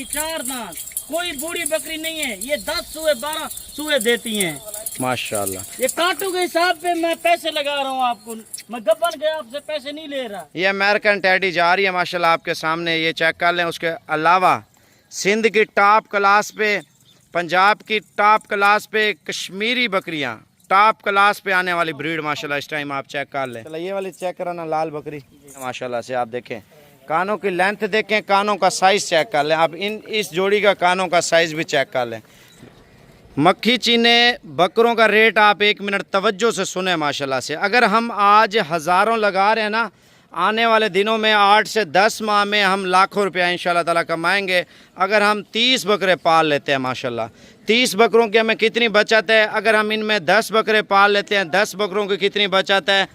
बकरी 4 दांत, कोई बूढ़ी बकरी नहीं है। ये 10 सूए 12 सूए देती हैं माशाल्लाह। ये कांटों के हिसाब पे मैं पैसे लगा रहा हूँ आपको, मैं गब्बन के आपसे पैसे नहीं ले रहा। ये अमेरिकन टैडी जा रही है माशाल्लाह आपके सामने, ये चेक कर लें। उसके अलावा सिंध की टॉप क्लास पे, पंजाब की टॉप क्लास पे कश्मीरी बकरियां टॉप क्लास पे आने वाली ब्रीड माशाल्लाह इस टाइम आप चेक कर लें। ये वाली चेक कराना लाल बकरी माशाल्लाह से आप देखें, कानों की लेंथ देखें, कानों का साइज़ चेक कर लें आप। इस जोड़ी का कानों का साइज़ भी चेक कर लें। मक्खी चीने बकरों का रेट आप 1 मिनट तवज्जो से सुने माशाल्लाह से। अगर हम आज हज़ारों लगा रहे हैं ना, आने वाले दिनों में 8 से 10 माह में हम लाखों रुपया इंशाल्लाह ताला कमाएंगे। अगर हम 30 बकरे पाल लेते हैं माशाल्लाह, 30 बकरों की हमें कितनी बचत है, अगर हम इनमें 10 बकरे पाल लेते हैं 10 बकरों की कितनी बचत है।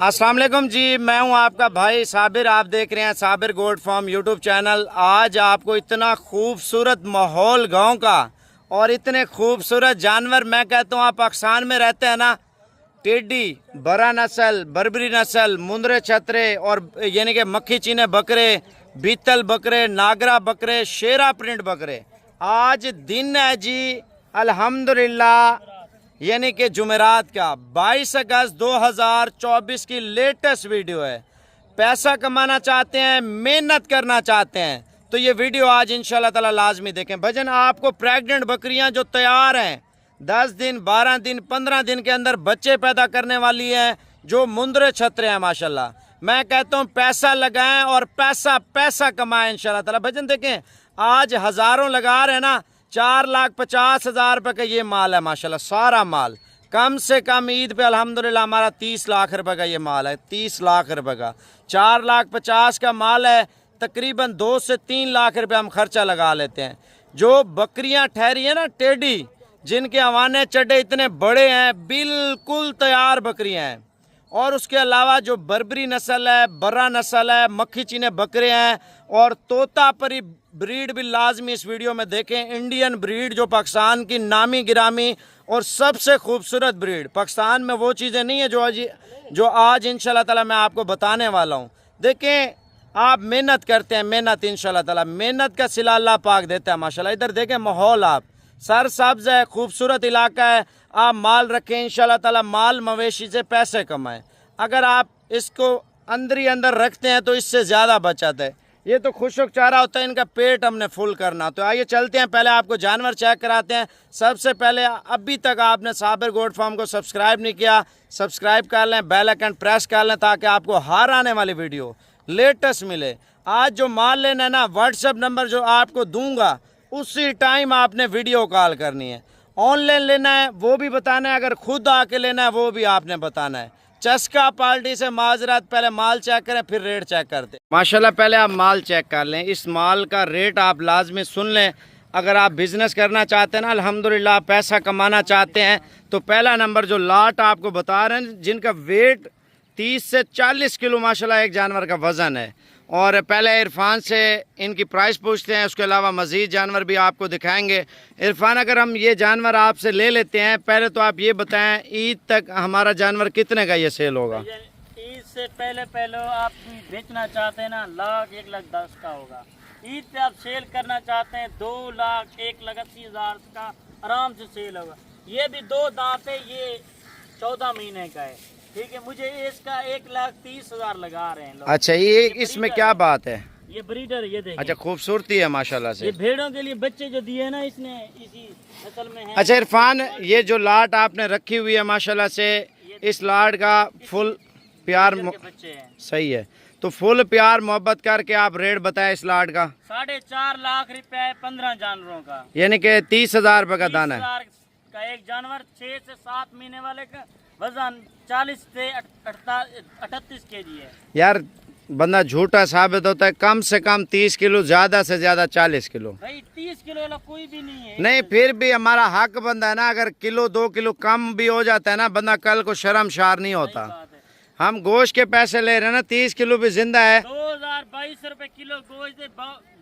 अस्सलाम वालेकुम जी, मैं हूं आपका भाई साबिर, आप देख रहे हैं Sabir goat farm YouTube channel. आज आपको इतना खूबसूरत माहौल गांव का और इतने खूबसूरत जानवर, मैं कहता हूँ आप पाकिस्तान में रहते हैं ना, टेडी, बरा नस्ल, बर्बरी नस्ल, मुंदरे छतरे और यानी कि मक्खी चीने बकरे, बीतल बकरे, नागरा बकरे, शेरा प्रिंट बकरे। आज दिन है जी अल्हम्दुलिल्लाह, यानी कि जुमेरात का 22 अगस्त 2024 की लेटेस्ट वीडियो है। पैसा कमाना चाहते हैं, मेहनत करना चाहते हैं तो ये वीडियो आज इंशाल्लाह ताला लाजमी देखें। भजन आपको प्रेग्नेंट बकरियां जो तैयार हैं 10 दिन 12 दिन 15 दिन के अंदर बच्चे पैदा करने वाली हैं, जो मुंदरे छतरे हैं माशाल्लाह। मैं कहता हूँ पैसा लगाएं और पैसा पैसा कमाएं इंशाल्लाह ताला। भजन देखें आज हज़ारों लगा रहे हैं ना, 4,50,000 रुपये का ये माल है माशाल्लाह। सारा माल कम से कम ईद पे अल्हम्दुलिल्लाह हमारा 30 लाख रुपए का ये माल है, 30 लाख रुपए का। 4,50,000 का माल है, तकरीबन 2 से 3 लाख रुपए हम खर्चा लगा लेते हैं। जो बकरियां ठहरी है ना टेडी, जिनके हवाने चड्डे इतने बड़े हैं, बिल्कुल तैयार बकरियां हैं। और उसके अलावा जो बर्बरी नस्ल है, बर्रा नस्ल है, मक्खी चीने बकरे हैं और तोतापरी ब्रीड भी लाजमी इस वीडियो में देखें। इंडियन ब्रीड जो पाकिस्तान की नामी गिरामी और सबसे खूबसूरत ब्रीड, पाकिस्तान में वो चीज़ें नहीं है जो आज इंशाल्लाह ताला मैं आपको बताने वाला हूँ। देखें आप मेहनत करते हैं, मेहनत इंशाल्लाह ताला मेहनत का सिला अल्लाह पाक देता है माशाल्लाह। इधर देखें माहौल, आप सर सब्ज़ है, खूबसूरत इलाका है। आप माल रखें इंशाल्लाह ताला, माल मवेशी से पैसे कमाएं। अगर आप इसको अंदर ही अंदर रखते हैं तो इससे ज़्यादा बचत है। ये तो खुशक चारा होता है, इनका पेट हमने फुल करना। तो आइए चलते हैं, पहले आपको जानवर चेक कराते हैं। सबसे पहले अभी तक आपने साबिर गोट फार्म को सब्सक्राइब नहीं किया, सब्सक्राइब कर लें, बेल आइकन प्रेस कर लें ताकि आपको हर आने वाली वीडियो लेटेस्ट मिले। आज जो माल लेना है ना, व्हाट्सएप नंबर जो आपको दूंगा उसी टाइम आपने वीडियो कॉल करनी है। ऑनलाइन लेना है वो भी बताना है, अगर खुद आके लेना है वो भी आपने बताना है। चस्का पार्टी से माजरत, पहले माल चेक करें फिर रेट चेक करते हैं माशाल्लाह। पहले आप माल चेक कर लें, इस माल का रेट आप लाजमी सुन लें। अगर आप बिज़नेस करना चाहते हैं ना, अल्हम्दुलिल्लाह पैसा कमाना चाहते हैं तो पहला नंबर जो लाट आपको बता रहे हैं, जिनका वेट 30 से 40 किलो माशाल्लाह एक जानवर का वज़न है। और पहले इरफान से इनकी प्राइस पूछते हैं, उसके अलावा मज़ीद जानवर भी आपको दिखाएंगे। इरफान, अगर हम ये जानवर आपसे ले लेते हैं, पहले तो आप ये बताएं ईद तक हमारा जानवर कितने का ये सेल होगा? ईद से पहले आप बेचना चाहते हैं ना, 1,10,000 का होगा। ईद पे आप सेल करना चाहते हैं 2,01,80,000 का आराम से सेल होगा। ये भी 2 दांत है, ये 14 महीने का है, ठीक है। मुझे इसका 1,30,000 लगा रहे हैं लोग। अच्छा, ये इसमें क्या बात है? ये ब्रीडर, ये देखिए। अच्छा, खूबसूरती है माशाल्लाह से। ये भेड़ों के लिए बच्चे जो दिए ना इसने, इसी नस्ल में है। अच्छा इरफान, ये जो लाट आपने रखी हुई है माशाल्लाह से, इस लाट का फुल प्यार बच्चे हैं। सही है, तो फुल प्यार मोहब्बत करके आप रेट बताएं इस लाट का। 4.5 लाख रुपए 15 जानवरों का, यानी कि 30,000 रुपये का दाना है 30,000 का एक जानवर। 6 से 7 महीने वाले का वजन 40 से 38 केजी है। यार बंदा झूठा साबित होता है, कम से कम 30 किलो, ज़्यादा से ज़्यादा 40 किलो। भाई 30 किलो वाला कोई भी नहीं है। नहीं, फिर भी हमारा हक बनता है ना, अगर किलो 2 किलो कम भी हो जाता है ना, बंदा कल को शर्मशार नहीं होता। हम गोश्त के पैसे ले रहे हैं ना, 30 किलो भी जिंदा है। 2,022 रुपए किलो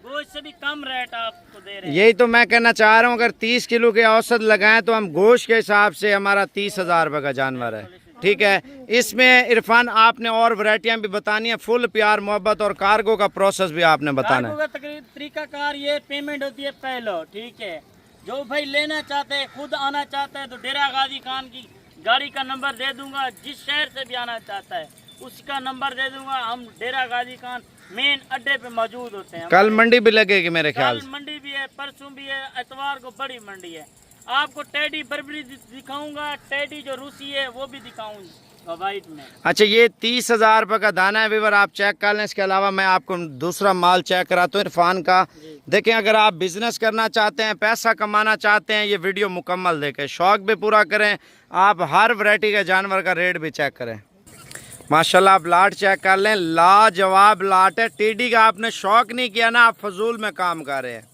गोश्त से भी कम रेट आपको दे रहे हैं। यही तो मैं कहना चाह रहा हूँ, अगर 30 किलो के औसत लगाएं तो हम गोश्त के हिसाब से हमारा 30,000 रुपये का जानवर है। ठीक है। इसमें इरफान आपने और वैरायटियां भी बतानी है, फुल प्यार मोहब्बत और कार्गो का प्रोसेस भी आपने बताना है। कार्गो का तरीकाकार ये पेमेंट होती है पहले, ठीक है। जो भाई लेना चाहते हैं, खुद आना चाहता है, तो डेरा गाजी खान की गाड़ी का नंबर दे दूंगा। जिस शहर से भी आना चाहता है उसका नंबर दे दूंगा। हम डेरा गाजी खान मेन अड्डे पे मौजूद होते हैं। कल मंडी भी लगेगी मेरे ख्याल कल से। मंडी भी है, परसों भी है, इतवार को बड़ी मंडी है। आपको टेडी बर्बरी दिखाऊंगा, टेडी जो रूसी है वो भी दिखाऊंगा वाइट में। अच्छा, ये 30,000 रुपये का दाना है वीवर, आप चेक कर लें। इसके अलावा मैं आपको दूसरा माल चेक कराता हूँ इरफान का। देखें, अगर आप बिजनेस करना चाहते हैं, पैसा कमाना चाहते हैं, ये वीडियो मुकम्मल देखें, शौक भी पूरा करें। आप हर वैरायटी के जानवर का रेट भी चेक करें। माशाल्लाह आप लाट चेक कर लें, लाजवाब लाट है। टीडी का आपने शौक नहीं किया ना, आप फजूल में काम कर रहे हैं।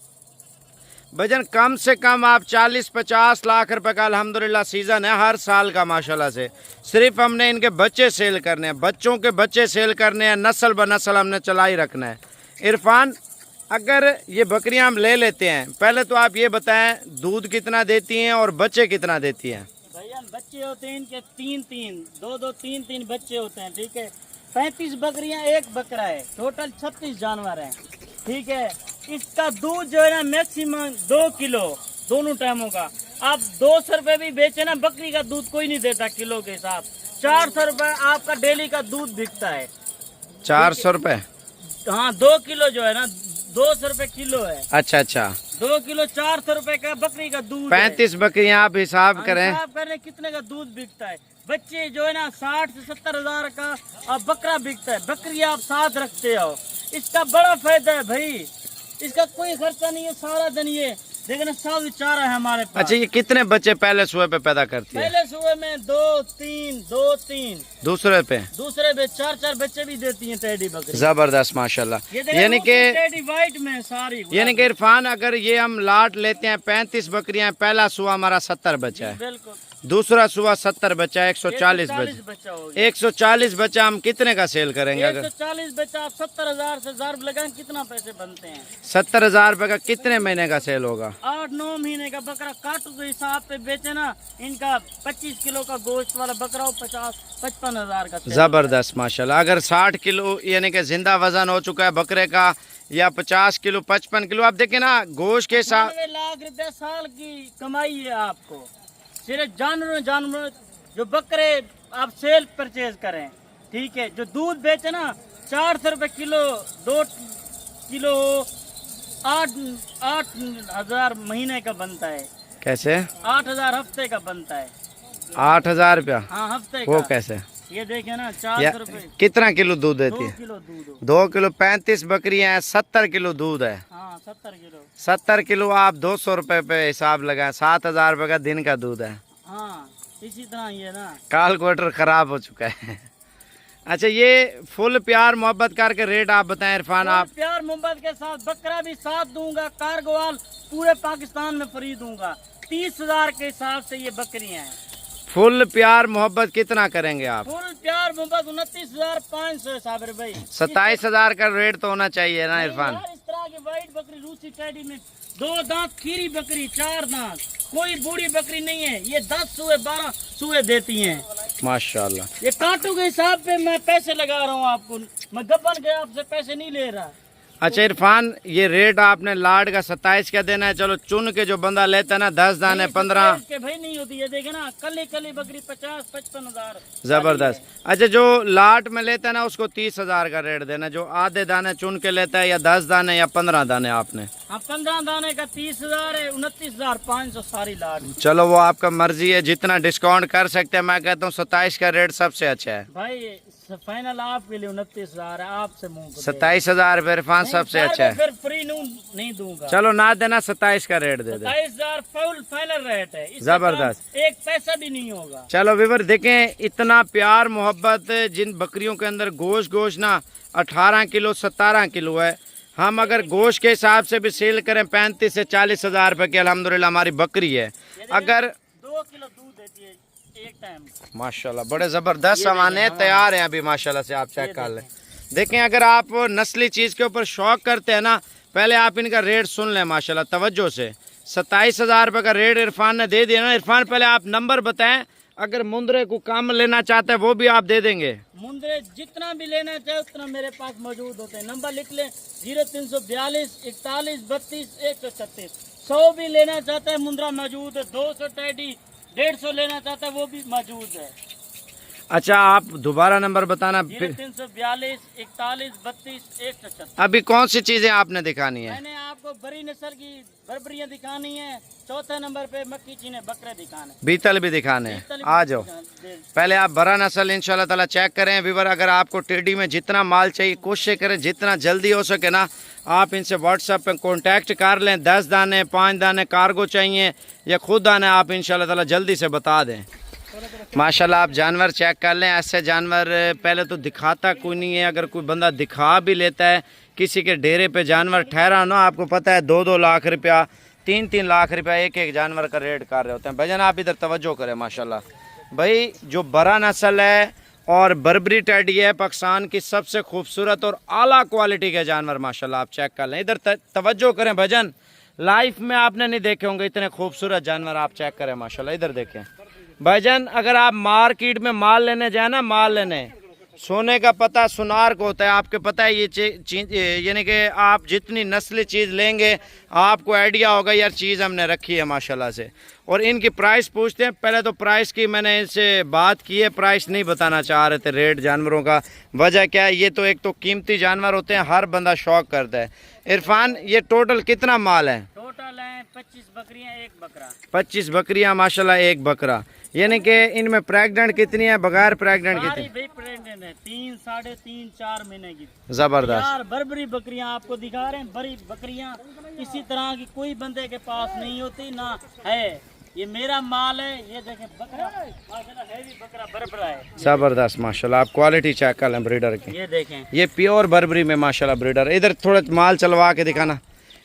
वजन कम से कम आप 40-50 लाख रुपए का अल्हम्दुलिल्लाह सीज़न है हर साल का माशाल्लाह से। सिर्फ हमने इनके बच्चे सेल करने हैं, बच्चों के बच्चे सेल करने हैं, नस्ल ब नस्ल हमने चला ही रखना है। इरफान, अगर ये बकरियां हम ले लेते हैं, पहले तो आप ये बताएं दूध कितना देती हैं और बच्चे कितना देती हैं? भैया बच्चे होते हैं इनके 3-3, 2-2, 3-3 बच्चे होते हैं, ठीक है। 35 बकरियां, एक बकरा है, टोटल 36 जानवर हैं, ठीक है। इसका दूध जो है ना मैक्सिमम 2 किलो दोनों टाइमों का। आप 200 रुपये भी बेचे ना, बकरी का दूध कोई नहीं देता किलो के हिसाब। 400 रुपये आपका डेली का दूध बिकता है। 400 रुपये? हाँ, 2 किलो जो है ना 200 रुपये किलो है। अच्छा अच्छा, 2 किलो 400 रुपये का बकरी का दूध। 35 बकरियां आप हिसाब करें, हिसाब करें कितने का दूध बिकता है। बच्चे जो है ना 60 से 70 हजार का अब बकरा बिकता है। बकरी आप साथ रखते हो, इसका बड़ा फायदा है भाई। इसका कोई खर्चा नहीं है, सारा दिन ये देखना सब चारा है हमारे पास। अच्छा, ये कितने बच्चे पहले सुबह पे पैदा करती है? पहले सुबह में 2-3 दूसरे पे? दूसरे पे 4-4 बच्चे भी देती हैं टेडी बकरी। जबरदस्त माशाल्लाह। यानी कि टेडी वाइट में सारी, यानी कि इरफान, अगर ये हम लाट लेते हैं 35 बकरियां, पहला सुबह हमारा 70 बच्चा है, बिल्कुल। दूसरा सुबह 70 बच्चा, 140 बच्चा। 140 बच्चा हम कितने का सेल करेंगे? अगर 140 बच्चा आप 70,000 से ज़ार लगाएं, कितना पैसे बनते हैं? 70,000 रुपए का कितने महीने का सेल होगा? 8-9 महीने का बकरा काटू के हिसाब पे बेचे ना, इनका 25 किलो का गोश्त वाला बकरा 50-55 हजार का। जबरदस्त माशाल्लाह। अगर 60 किलो यानी कि जिंदा वजन हो चुका है बकरे का, या 50 किलो 55 किलो, आप देखें ना गोश्त के साथ 90 लाख रुपया साल की कमाई है आपको। सिर्फ जानवर जो बकरे आप सेल परचेज करें, ठीक है। जो दूध बेचे ना 400 रुपये किलो, 2 किलो 8,000 महीने का बनता है। कैसे? 8,000 हफ्ते का बनता है। 8,000 रुपया? हाँ, हफ्ते वो का। कैसे? ये देखे ना 400 रुपये। कितना किलो दूध देती 2 है? किलो दूध। 2 किलो 35 बकरियां हैं, 70 किलो दूध है। हाँ, 70 किलो। 70 किलो आप 200 रुपए पे हिसाब लगाएं, 7,000 रुपए का दिन का दूध है। हाँ, इसी तरह ये ना कैलकुलेटर खराब हो चुका है। अच्छा, ये फुल प्यार मोहब्बत करके रेट आप बताएं इरफान। आप प्यार मोहब्बत के साथ बकरा भी साथ दूंगा, कार्गोवाल पूरे पाकिस्तान में फ्री दूंगा। 30,000 के हिसाब से ये बकरियां हैं। फुल प्यार मोहब्बत कितना करेंगे आप? फुल प्यार मोहब्बत 29,500 साबिर भाई। 27,000 का रेट तो होना चाहिए ना इरफान? इस तरह की वाइट बकरी रूसी टेडी में 2 दांत खीरी बकरी, 4 दांत, कोई बूढ़ी बकरी नहीं है। ये 10 सुए 12 सुए देती हैं माशाल्लाह। ये कांटों के हिसाब पे मैं पैसे लगा रहा हूँ आपको, मैं गब्बन के आपसे पैसे नहीं ले रहा। अच्छा इरफान, ये रेट आपने लाड का 27 का देना है। चलो चुन के जो बंदा लेता है ना 10 दाने 15 के भाई नहीं होती है। देखे ना कली बकरी 50-55 हजार। जबरदस्त। अच्छा, जो लाट में लेता है ना उसको 30,000 का रेट देना। जो आधे दाने चुन के लेता है, या 10 दाने या 15 दाने आपने? हाँ, 15 दाने का 30,000 है, 29,500 सारी लाट। चलो वो आपका मर्जी है, जितना डिस्काउंट कर सकते हैं। मैं कहता हूँ 27 का रेट सबसे अच्छा है भाई। फाइनल आपके लिए 29,000 है, आपसे मुंह 27,000 रुपये इरफान सबसे अच्छा है। फिर फ्री नहीं दूंगा। चलो ना देना, 27 का रेट दे दे। 27,000 फुल फाइनल रेट है। जबरदस्त, एक पैसा भी नहीं होगा। चलो व्यूअर देखें, इतना प्यार मोहब्बत जिन बकरियों के अंदर गोश्त ना 18 किलो 17 किलो है। हम अगर गोश्त के हिसाब से भी सेल करें 35 से 40,000 रुपए की अल्हम्दुलिल्लाह हमारी बकरी है। अगर 2 किलो दूध देती है एक टाइम। माशाल्लाह बड़े जबरदस्त सामान है, तैयार हैं अभी माशाल्लाह से। आप चेक कर लें। देखें, अगर आप नस्ली चीज के ऊपर शौक करते हैं ना, पहले आप इनका रेट सुन लें माशाल्लाह तवज्जो से। 27,000 रुपए का रेट इरफान ने दे दिया ना। इरफान, पहले आप नंबर बताएं, अगर मुंदरे को कम लेना चाहते हैं वो भी आप दे देंगे? मुंदरे जितना भी लेना चाहे उतना मेरे पास मौजूद होते हैं। नंबर लिख लें 0342 41 32 136। 100 भी लेना चाहता है मुंदरा मौजूद है। 200 टेडी 150 लेना चाहता है वो भी मौजूद है। अच्छा, आप दोबारा नंबर बताना। 0342 41 32 136। अभी कौन सी चीजें आपने दिखानी है? मैंने आपको बड़ी नस्ल की बर्बरियां दिखानी है। चौथे नंबर पे मक्की चीने बकरे दिखाने, बीतल भी दिखाने हैं। आ जाओ, पहले आप बड़ा नस्ल इंशाल्लाह ताला चेक करें। व्यूअर, अगर आपको टेडी में जितना माल चाहिए कोशिश करें जितना जल्दी हो सके ना आप इनसे व्हाट्सएप पे कांटेक्ट कर लें। 10 दाने 5 दाने कार्गो चाहिए या खुद आने, आप इंशाल्लाह ताला जल्दी से बता दें। माशाल्लाह आप जानवर चेक कर लें। ऐसे जानवर पहले तो दिखाता कोई नहीं है। अगर कोई बंदा दिखा भी लेता है, किसी के डेरे पे जानवर ठहरा ना, आपको पता है 2-2 लाख रुपया 3-3 लाख रुपया एक जानवर का रेट कर रहे होते हैं। भजन आप इधर तवज्जो करें। माशाल्लाह भाई, जो बड़ा नस्ल है और बर्बरी टेडी है पाकिस्तान की सबसे खूबसूरत और आला क्वालिटी के जानवर। माशाल्लाह आप चेक कर लें। इधर तवज्जो करें भजन, लाइफ में आपने नहीं देखे होंगे इतने खूबसूरत जानवर। आप चेक करें माशाल्लाह, इधर देखें भाईजान। अगर आप मार्केट में माल लेने जाए ना, माल लेने, सोने का पता सुनार को होता है। आपको पता है ये चीज, यानी कि आप जितनी नस्ली चीज़ लेंगे आपको आइडिया होगा यार चीज़ हमने रखी है माशाल्लाह से। और इनकी प्राइस पूछते हैं। पहले तो प्राइस की मैंने इनसे बात की है, प्राइस नहीं बताना चाह रहे थे रेट जानवरों का। वजह क्या है, ये तो एक तो कीमती जानवर होते हैं, हर बंदा शौक करता है। इरफान, ये टोटल कितना माल है? टोटल है 25 बकरियां 1 बकरा। 25 बकरियां माशाल्लाह 1 बकरा। यानी कि इनमें प्रेग्नेंट कितनी है, बगैर प्रेग्नेंट कितनी? भाई प्रेग्नेंट है 3, 3.5, 4 महीने की। जबरदस्त यार बर्बरी बकरियां आपको दिखा रहे हैं। बड़ी बकरियां इसी तरह की कोई बंदे के पास नहीं होती ना है। ये मेरा माल है। ये देखें बकरा माशाल्लाह हैवी बकरा बर्बरा है। जबरदस्त माशाल्लाह। आप क्वालिटी चेक कर लें ब्रीडर की। ये देखें, ये प्योर बर्बरी में माशाल्लाह ब्रीडर। इधर थोड़ा माल चलवा के दिखाना।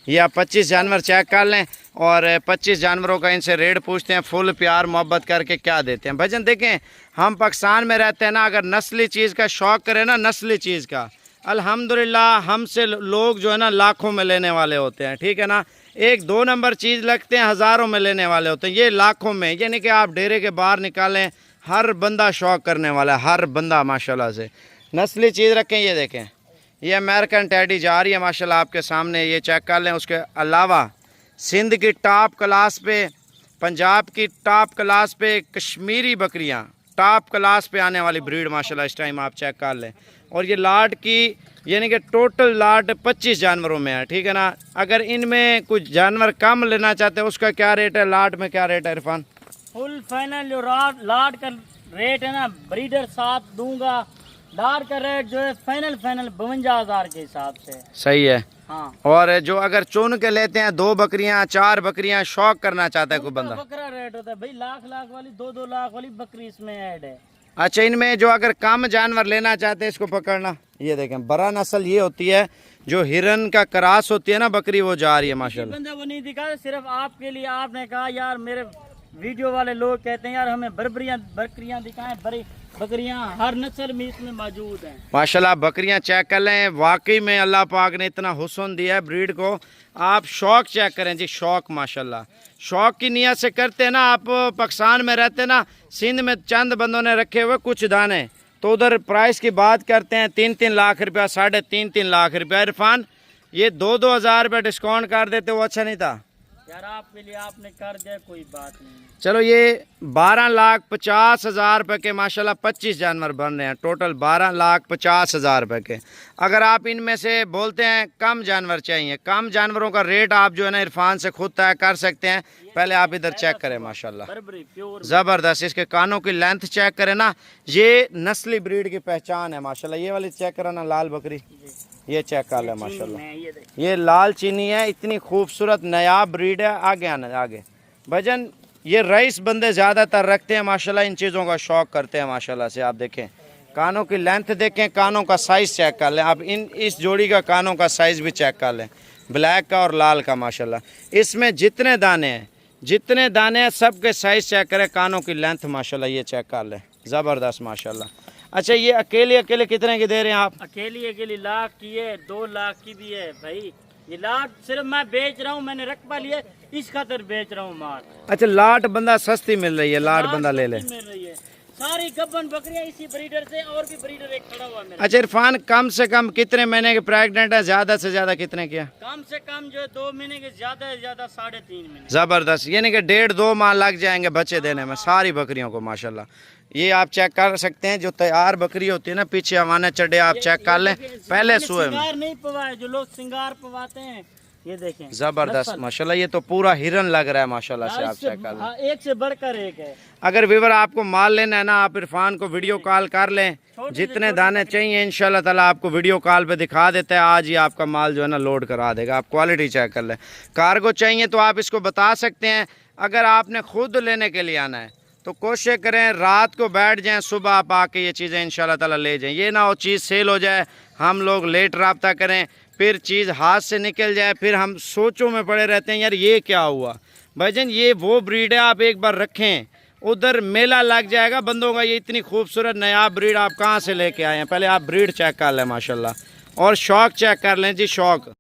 ये आप 25 जानवर चेक कर लें और 25 जानवरों का इनसे रेट पूछते हैं। फुल प्यार मोहब्बत करके क्या देते हैं। भजन देखें, हम पाकिस्तान में रहते हैं ना, अगर नस्ली चीज़ का शौक़ करें ना, नस्ली चीज़ का, अल्हम्दुलिल्लाह हमसे लोग जो है ना लाखों में लेने वाले होते हैं। ठीक है ना, 1-2 नंबर चीज़ लगते हैं हज़ारों में लेने वाले होते हैं, ये लाखों में। यानी कि आप डेरे के बाहर निकालें, हर बंदा शौक़ करने वाला है, हर बंदा माशाल्लाह से। नस्ली चीज़ रखें। ये देखें, ये अमेरिकन टेडी जा रही है माशाल्लाह आपके सामने, ये चेक कर लें। उसके अलावा सिंध की टॉप क्लास पे, पंजाब की टॉप क्लास पे कश्मीरी बकरियां टॉप क्लास पे आने वाली ब्रीड माशाल्लाह इस टाइम आप चेक कर लें। और ये लाट की, यानी कि टोटल लाट 25 जानवरों में है। ठीक है ना, अगर इनमें कुछ जानवर कम लेना चाहते हैं उसका क्या रेट है, लाट में क्या रेट है इरफान? फुल फाइनल जो लाट का रेट है ना, ब्रीडर साथ दूंगा। लाट का रेट जो है फाइनल 52,000 के हिसाब से। सही है। हाँ। और जो अगर चुन के लेते हैं 2 बकरियां 4 बकरियां शौक करना चाहता है कोई बंदा, बकरा रेट होता है भाई, लाख वाली 2-2 लाख वाली बकरी इसमें ऐड है। अच्छा, इनमें जो अगर कम जानवर लेना चाहते हैं इसको पकड़ना। ये देखें, बड़ा नस्ल ये होती है जो हिरन का क्रॉस होती है ना बकरी, वो जा रही है माशाल्लाह। बंदा वो नहीं दिखा, सिर्फ आपके लिए। आपने कहा यार, मेरे वीडियो वाले लोग कहते हैं यार हमें बकरियां दिखाएं, बड़ी बकरियां हर नस्ल में इसमें मौजूद हैं माशाल्लाह। बकरियां चेक कर लें, वाकई में अल्लाह पाक ने इतना हुस्न दिया है ब्रीड को। आप शौक चेक करें जी, शौक माशाल्लाह। शौक की नियत से करते हैं ना, आप पाकिस्तान में रहते ना, सिंध में चंद बंदों ने रखे हुए कुछ दाने, तो उधर प्राइस की बात करते हैं 3-3 लाख रुपया, 3.5-3 लाख रुपया। इरफान, ये 2-2 हज़ार रुपया डिस्काउंट कर देते, वो अच्छा नहीं था यार? आपके लिए आपने कर दिया, कोई बात नहीं। चलो, ये 12,50,000 रुपये के माशाल्लाह 25 जानवर बन रहे हैं, टोटल 12,50,000 रुपये के। अगर आप इनमें से बोलते हैं कम जानवर चाहिए, कम जानवरों का रेट आप जो है ना इरफान से खुद तय कर सकते हैं। पहले आप इधर चेक करें माशाल्लाह, ज़बरदस्त। इसके कानों की लेंथ चेक करें ना, ये नस्ली ब्रीड की पहचान है माशाल्लाह। ये वाली चेक करें ना, लाल बकरी, ये चेक कर ले माशाल्लाह। ये लाल चीनी है, इतनी खूबसूरत नया ब्रीड है। आगे आना, आगे भजन। ये रईस बंदे ज़्यादातर रखते हैं माशाल्लाह, इन चीज़ों का शौक़ करते हैं माशाल्लाह से। आप देखें, कानों की लेंथ देखें, कानों का साइज़ चेक कर लें आप। इस जोड़ी का कानों का साइज़ भी चेक कर लें, ब्लैक का और लाल का माशाल्लाह। इसमें जितने दाने हैं सबके साइज़ चेक करें, कानों की लेंथ माशाल्लाह ये चेक कर लें, ज़बरदस्त माशाल्लाह। अच्छा, ये अकेले कितने की दे रहे हैं आप? अकेली लाख की है, 2 लाख की भी है भाई। ये लाट सिर्फ मैं बेच रहा हूँ, मैंने रकबा लिया इस खातिर बेच रहा हूँ माल। अच्छा, लाट बंदा सस्ती मिल रही है, लाट बंदा ले ले। मिल रही है सारी गब्बन बकरियां इसी ब्रीडर से, और भी ब्रीडर एक खड़ा हुआ मेरा। अच्छा इरफान, कम से कम कितने महीने के प्रेग्नेंट है, ज्यादा से ज्यादा कितने किया? कम से कम जो 2 महीने के, ज्यादा से ज्यादा 3.5 महीने। जबरदस्त, यानी कि 1.5-2 माह लग जाएंगे बच्चे देने में सारी बकरियों को माशाल्लाह। ये आप चेक कर सकते हैं, जो तैयार बकरी होती है ना, पीछे हमारे चढ़े आप चेक कर लें पहले सुए में। सिंगार नहीं पवाए, जो लोग सिंगार पवाते हैं, ये देखें जबरदस्त माशाल्लाह। ये तो पूरा हिरन लग रहा है माशाल्लाह से, आप चेक कर लें। एक से बढ़कर एक है। अगर व्यूअर आपको माल लेना है ना, आप इरफान को वीडियो कॉल कर लें, जितने दाने चाहिए इंशाल्लाह ताला आपको वीडियो कॉल पे दिखा देता है। आज ही आपका माल जो है ना लोड करा देगा। आप क्वालिटी चेक कर लें। कार्गो चाहिए तो आप इसको बता सकते हैं। अगर आपने खुद लेने के लिए आना है तो कोशिश करें रात को बैठ जाएं, सुबह आप आके ये चीज़ें इंशाल्लाह ताला ले जाएं। ये ना हो चीज़ सेल हो जाए, हम लोग लेट रब्ता करें, फिर चीज़ हाथ से निकल जाए, फिर हम सोचों में पड़े रहते हैं यार ये क्या हुआ। भाईजान ये वो ब्रीड है, आप एक बार रखें, उधर मेला लग जाएगा बंदों का। ये इतनी खूबसूरत नया ब्रीड आप कहाँ से लेके आए हैं? पहले आप ब्रीड चेक कर लें माशाल्लाह, और शौक चेक कर लें जी, शौक।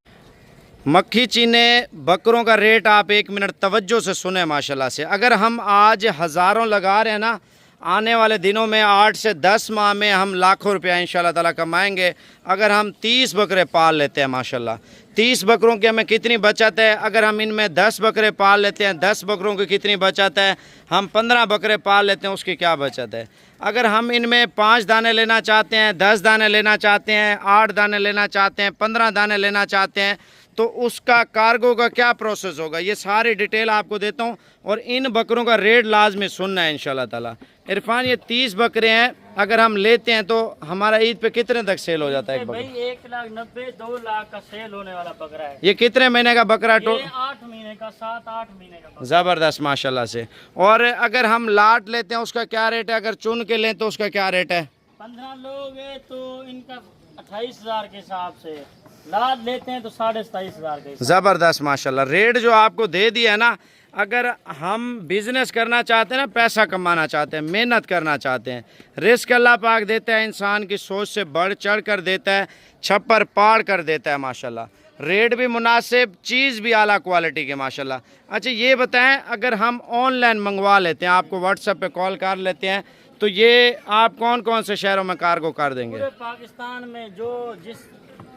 मक्खी चीने बकरों का रेट आप 1 मिनट तवज्जो से सुने माशाल्लाह से। अगर हम आज हज़ारों लगा रहे हैं ना, आने वाले दिनों में 8 से 10 माह में हम लाखों रुपया इंशाल्लाह ताला कमाएंगे। अगर हम 30 बकरे पाल लेते हैं माशाल्लाह, 30 बकरों की हमें कितनी बचत है? अगर हम इनमें 10 बकरे पाल लेते हैं, 10 बकरों की कितनी बचत है? हम 15 बकरे पाल लेते हैं, उसकी क्या बचत है? अगर हम इनमें 5 दाने लेना चाहते हैं, 10 दाने लेना चाहते हैं, 8 दाने लेना चाहते हैं, 15 दाने लेना चाहते हैं, तो उसका कार्गो का क्या प्रोसेस होगा, ये सारी डिटेल आपको देता हूँ। और इन बकरों का रेट लाजमी सुनना है इंशाल्लाह ताला। इरफान ये 30 बकरे हैं, अगर हम लेते हैं तो हमारा ईद पे कितने तक सेल हो जाता है एक बकरा? भाई 1,90,000 2 लाख का सेल होने वाला बकरा है। ये कितने महीने का बकरा? 8 महीने का, 7-8 महीने का। ज़बरदस्त माशाल्लाह से। और अगर हम लाट लेते हैं उसका क्या रेट है? अगर चुन के लें तो उसका क्या रेट है? 15 लोग हैं तो इनका 28,000 के हिसाब से, लाद लेते हैं तो 27,500 के। ज़बरदस्त माशाल्लाह। रेट जो आपको दे दिया ना, अगर हम बिजनेस करना चाहते हैं ना, पैसा कमाना चाहते हैं, मेहनत करना चाहते हैं, रिस्क अल्लाह पाक देता है, इंसान की सोच से बढ़ चढ़ कर देता है, छप्पर पाड़ कर देता है माशाल्लाह। रेट भी मुनासिब, चीज़ भी आला क्वालिटी के माशाल्लाह। अच्छा ये बताएं, अगर हम ऑनलाइन मंगवा लेते हैं, आपको व्हाट्सएप पे कॉल कर लेते हैं, तो ये आप कौन कौन से शहरों में कार्गो कर देंगे? पूरे पाकिस्तान में,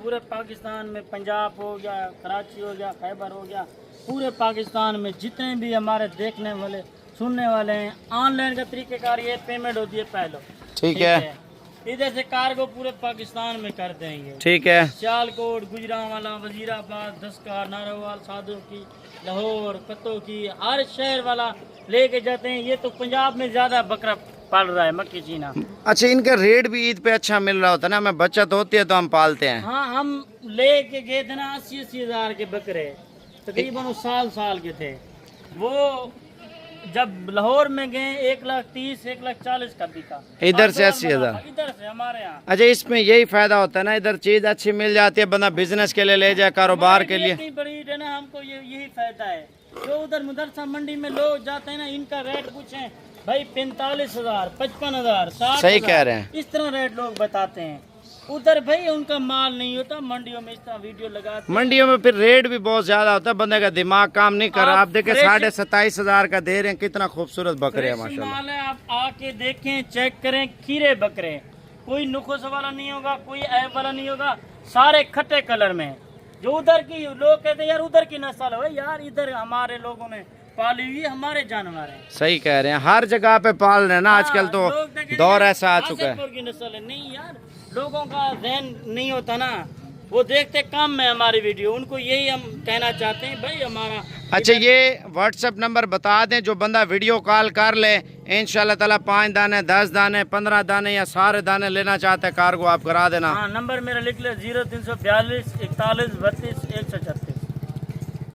पूरे पाकिस्तान में, पंजाब हो गया, कराची हो गया, खैबर हो गया, पूरे पाकिस्तान में जितने भी हमारे देखने वाले सुनने वाले हैं, ऑनलाइन का तरीक़ेकार ये पेमेंट होती है पहले। ठीक है, इधर से कार्गो पूरे पाकिस्तान में कर देंगे। ठीक है। सियालकोट, गुजरांवाला, वजीराबाद, दस्कार, नारोवाल, सादों की, लाहौर, कत्तो की, हर शहर वाला लेके जाते हैं। ये तो पंजाब में ज्यादा बकरा पाल रहा है मक्खी चीना। अच्छा इनका रेट भी ईद पे अच्छा मिल रहा होता है ना, हमें बचत होती है तो हम पालते हैं। हाँ, हम लेके गए थे ना 80-80 हज़ार के बकरे, तकरीबन साल के थे वो। जब लाहौर में गए 1,30,000 1,40,000 का बिका। इधर से 80,000, इधर से हमारे यहाँ। अच्छा इसमें यही फायदा होता है ना, इधर चीज अच्छी मिल जाती है, बंदा बिजनेस के लिए ले जाए, कारोबार के लिए। इतनी बड़ी है ना, हमको यही फायदा है। जो उधर मुदरसा मंडी में लोग जाते हैं ना, इनका रेट पूछें भाई 45,000, 55,000, 60,000, सही कह रहे हैं। इस तरह रेट लोग बताते हैं। उधर भाई उनका माल नहीं होता, मंडियों में इस तरह वीडियो लगाते हैं। मंडियों में फिर रेट भी बहुत ज्यादा होता है, बंदे का दिमाग काम नहीं कर रहा। आप देखें 27,500 का दे रहे हैं, कितना खूबसूरत बकरे हैं माशाल्लाह। माल है, आप आके देखें, चेक करें, खीरे बकरे, कोई नुकस वाला नहीं होगा, कोई ऐब वाला नहीं होगा, सारे खट्टे कलर में। जो उधर की लोग कहते हैं यार उधर की नस्ल है, यार इधर हमारे लोगों ने पाली हुई हमारे जानवर हैं। सही कह रहे हैं, हर जगह पे पाल रहे हैं ना आजकल, तो दौर ऐसा आ चुका है। की नस्ल है नहीं यार, लोगों का ध्यान नहीं होता ना, वो देखते कम है हमारी वीडियो। उनको यही हम कहना चाहते हैं भाई हमारा। अच्छा ये व्हाट्सएप नंबर बता दें, जो बंदा वीडियो कॉल कर ले इंशाल्लाह ताला 5 दाने, 10 दाने, 15 दाने या सारे दाने लेना चाहते हैं कार्गो, आप करा देना। हाँ, नंबर मेरा लिख ले 0342 41 32 136।